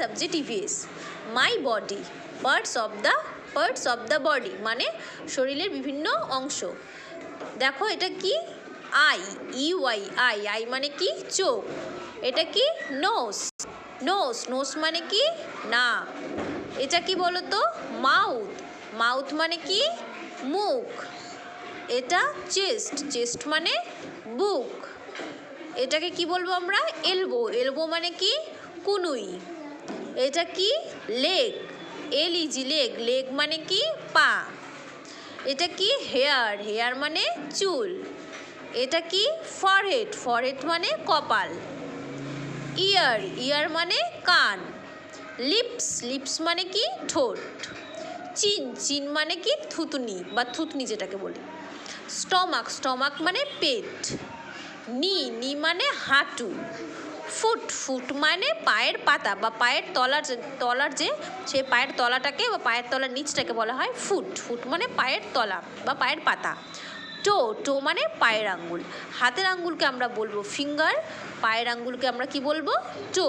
Subjective is my body parts of the body মানে শরীরের বিভিন্ন অংশ। দেখো এটা কি আই, ইউআই, আই, আই মানে কি চোখ। এটা কি নোস, নোস মানে কি নাক। এটা কি বলো তো মাউথ মানে কি মুখ। এটা চেস্ট মানে বুক। এটাকে কি বলবো আমরা এলবো মানে কি কুনুই। এটা কি লেগ, লেগ মানে কি পা। এটা কি হেয়ার মানে চুল। এটা কি ফরহেড মানে কপাল। ইয়ার মানে কান। লিপস মানে কি ঠোঁট। চিন মানে কি থুতনি যেটাকে বলি। স্টমাক মানে পেট। নি মানে হাঁটু। ফুট মানে পায়ের পাতা বা পায়ের তলার যে সেই পায়ের তলাটাকে বা পায়ের তলার নিচটাকে বলা হয় ফুট মানে পায়ের তলা বা পায়ের পাতা। টো মানে পায়ের আঙ্গুল। হাতের আঙ্গুলকে আমরা বলবো ফিঙ্গার, পায়ের আঙ্গুলকে আমরা কি বলবো টো।